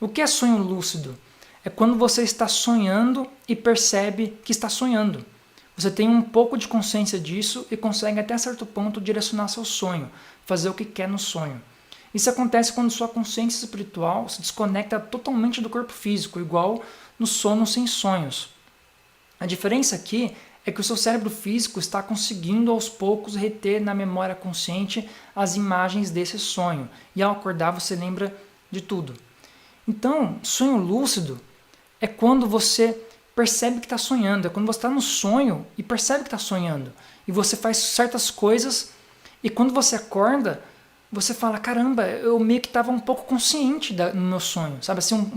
O que é sonho lúcido? É quando você está sonhando e percebe que está sonhando. Você tem um pouco de consciência disso e consegue até certo ponto direcionar seu sonho, fazer o que quer no sonho. Isso acontece quando sua consciência espiritual se desconecta totalmente do corpo físico, igual no sono sem sonhos. A diferença aqui é que o seu cérebro físico está conseguindo aos poucos reter na memória consciente as imagens desse sonho, e ao acordar você lembra de tudo. Então, sonho lúcido é quando você percebe que está sonhando, é quando você está no sonho e percebe que está sonhando, e você faz certas coisas, e quando você acorda, você fala, caramba, eu meio que estava um pouco consciente no meu sonho, sabe? Assim,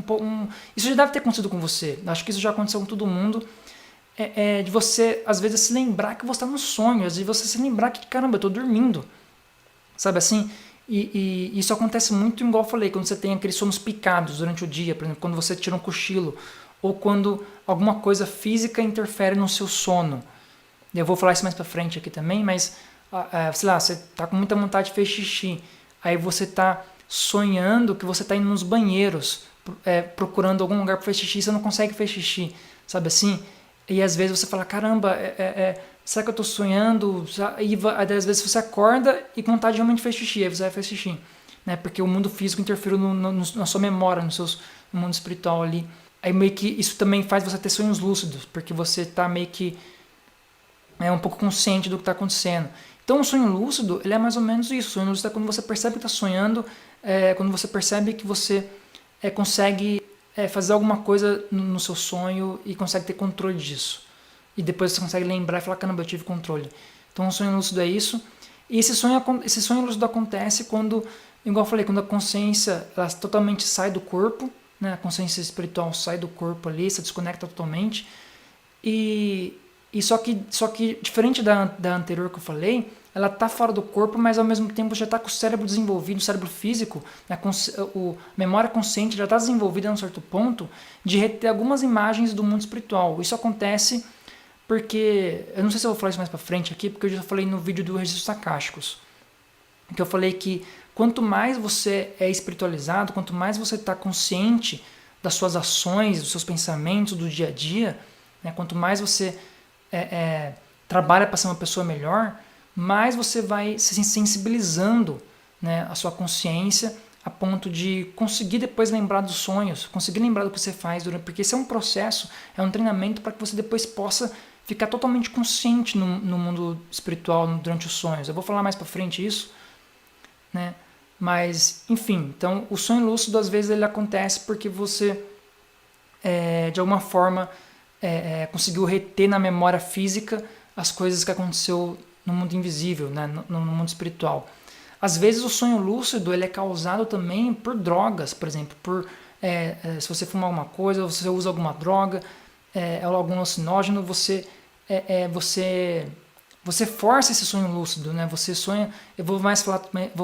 isso já deve ter acontecido com você, acho que isso já aconteceu com todo mundo, de você, às vezes, se lembrar que você está no sonho, às vezes você se lembrar que, caramba, eu estou dormindo, sabe assim? E isso acontece muito, igual eu falei, quando você tem aqueles sonos picados durante o dia, por exemplo, quando você tira um cochilo, ou quando alguma coisa física interfere no seu sono. Eu vou falar isso mais pra frente aqui também, mas, sei lá, você tá com muita vontade de fazer xixi, aí você tá sonhando que você tá indo nos banheiros, procurando algum lugar para fazer xixi, você não consegue fazer xixi, sabe assim? E às vezes você fala, caramba, será que eu tô sonhando? E às vezes você acorda e com vontade de realmente fazer xixi, aí você vai fazer xixi, né? Porque o mundo físico interferiu na sua memória, no mundo espiritual ali. Aí meio que isso também faz você ter sonhos lúcidos, porque você tá meio que um pouco consciente do que está acontecendo. Então o sonho lúcido, ele é mais ou menos isso. O sonho lúcido é quando você percebe que está sonhando, quando você percebe que você consegue fazer alguma coisa no seu sonho e consegue ter controle disso. E depois você consegue lembrar e falar, caramba, eu tive controle. Então o sonho lúcido é isso. E esse sonho lúcido acontece quando, igual eu falei, quando a consciência ela totalmente sai do corpo, né? A consciência espiritual sai do corpo ali, se desconecta totalmente. E só que diferente da anterior que eu falei, ela está fora do corpo, mas ao mesmo tempo já está com o cérebro desenvolvido, o cérebro físico, né, a memória consciente já está desenvolvida a um certo ponto de reter algumas imagens do mundo espiritual. Isso acontece porque, eu não sei se eu vou falar isso mais para frente aqui, porque eu já falei no vídeo do registros akáshicos, que eu falei que quanto mais você é espiritualizado, quanto mais você está consciente das suas ações, dos seus pensamentos, do dia a dia, né, quanto mais você trabalha para ser uma pessoa melhor, mais você vai se sensibilizando, né, a sua consciência a ponto de conseguir depois lembrar dos sonhos, conseguir lembrar do que você faz, porque esse é um processo, é um treinamento para que você depois possa ficar totalmente consciente no mundo espiritual durante os sonhos. Eu vou falar mais para frente isso, né? Mas, enfim, então o sonho lúcido às vezes ele acontece porque você, de alguma forma, conseguiu reter na memória física as coisas que aconteceu no mundo invisível, né, no mundo espiritual. Às vezes o sonho lúcido ele é causado também por drogas, por exemplo, se você fumar alguma coisa, ou se você usa alguma droga, algum alucinógeno, você força esse sonho lúcido, né? Você sonha. Eu vou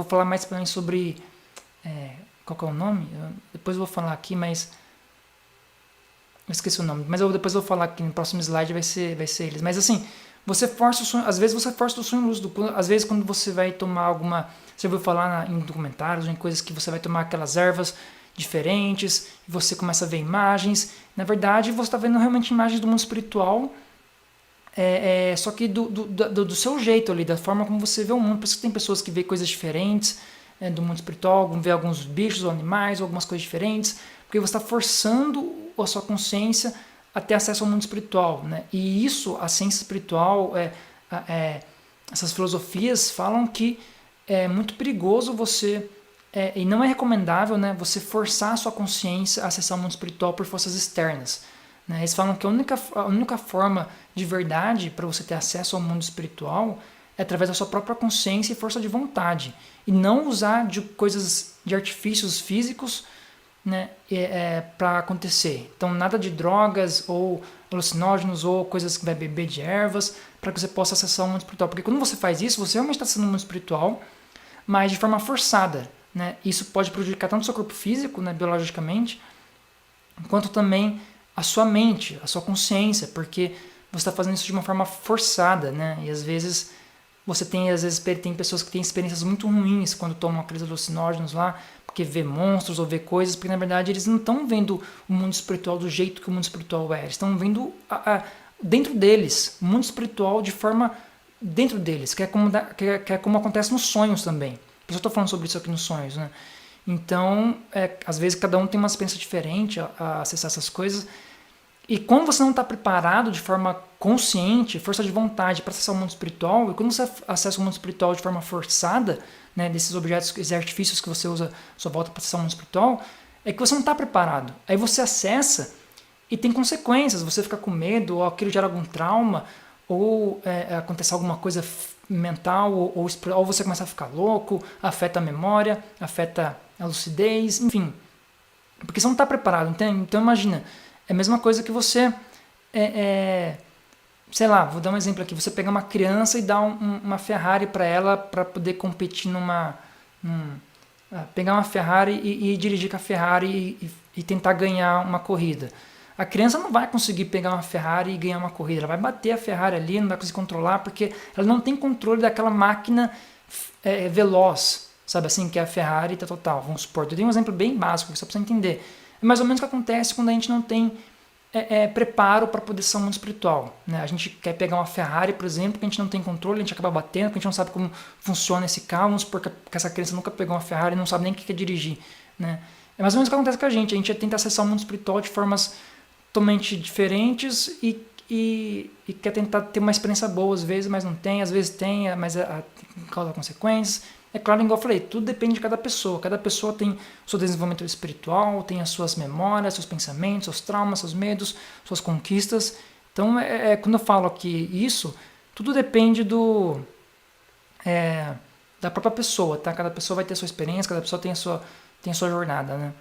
falar mais também sobre qual que é o nome? Depois eu vou falar aqui, mas eu esqueci o nome. Mas depois eu vou falar aqui no próximo slide vai ser eles. Mas assim, você força o sonho. Às vezes você força o sonho lúcido. Às vezes quando você vai tomar alguma, você ouviu falar em documentários, em coisas que você vai tomar aquelas ervas diferentes e você começa a ver imagens. Na verdade, você está vendo realmente imagens do mundo espiritual. Só que do seu jeito ali, da forma como você vê o mundo. Por isso que tem pessoas que veem coisas diferentes do mundo espiritual, vê alguns bichos ou animais, ou algumas coisas diferentes, porque você está forçando a sua consciência a ter acesso ao mundo espiritual, né? E isso, a ciência espiritual, essas filosofias falam que é muito perigoso você, e não é recomendável, né, você forçar a sua consciência a acessar o mundo espiritual por forças externas. Né? Eles falam que a única forma de verdade para você ter acesso ao mundo espiritual é através da sua própria consciência e força de vontade. E não usar de artifícios físicos, né, para acontecer. Então nada de drogas ou alucinógenos ou coisas que vai beber de ervas para que você possa acessar o mundo espiritual. Porque quando você faz isso, você realmente está acessando o mundo espiritual, mas de forma forçada. Né? Isso pode prejudicar tanto o seu corpo físico, né, biologicamente, quanto também a sua mente, a sua consciência, porque você está fazendo isso de uma forma forçada, né? E às vezes tem pessoas que têm experiências muito ruins quando tomam aqueles alucinógenos lá, porque vê monstros ou vê coisas, porque na verdade eles não estão vendo o mundo espiritual do jeito que o mundo espiritual é. Eles estão vendo dentro deles, o mundo espiritual de forma dentro deles, que é como acontece nos sonhos também. Por isso eu estou falando sobre isso aqui nos sonhos, né? Então, às vezes cada um tem uma experiência diferente a acessar essas coisas. E quando você não está preparado de forma consciente, força de vontade para acessar o mundo espiritual, e quando você acessa o mundo espiritual de forma forçada, né, desses objetos, esses artifícios que você usa à sua volta para acessar o mundo espiritual, é que você não está preparado. Aí você acessa e tem consequências, você fica com medo, ou aquilo gera algum trauma, ou acontece alguma coisa mental, ou você começa a ficar louco, afeta a memória, afeta a lucidez, enfim. Porque você não está preparado, entende? Então imagina, é a mesma coisa que você, sei lá, vou dar um exemplo aqui, você pegar uma criança e dar uma Ferrari para ela para poder competir pegar uma Ferrari e dirigir com a Ferrari e tentar ganhar uma corrida. A criança não vai conseguir pegar uma Ferrari e ganhar uma corrida, ela vai bater a Ferrari ali, não vai conseguir controlar, porque ela não tem controle daquela máquina veloz, sabe assim, que é a Ferrari total, vamos supor. Eu dei um exemplo bem básico, só para você entender. É mais ou menos o que acontece quando a gente não tem preparo para poder ser um mundo espiritual. Né? A gente quer pegar uma Ferrari, por exemplo, que a gente não tem controle, a gente acaba batendo, porque a gente não sabe como funciona esse carro, vamos supor que essa criança nunca pegou uma Ferrari e não sabe nem o que é dirigir. Né? É mais ou menos o que acontece com a gente tenta acessar o mundo espiritual de formas totalmente diferentes e quer tentar ter uma experiência boa às vezes, mas não tem, às vezes tem, mas causa consequências. É claro, igual eu falei, tudo depende de cada pessoa tem o seu desenvolvimento espiritual, tem as suas memórias, seus pensamentos, seus traumas, seus medos, suas conquistas. Então, quando eu falo aqui isso, tudo depende da própria pessoa, tá? Cada pessoa vai ter a sua experiência, cada pessoa tem a sua jornada, né?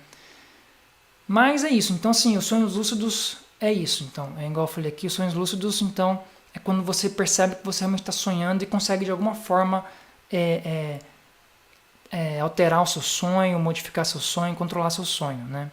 Mas é isso, então assim, os sonhos lúcidos é isso, então, é igual eu falei aqui, os sonhos lúcidos, então, é quando você percebe que você realmente está sonhando e consegue de alguma forma alterar o seu sonho, modificar seu sonho, controlar seu sonho, né?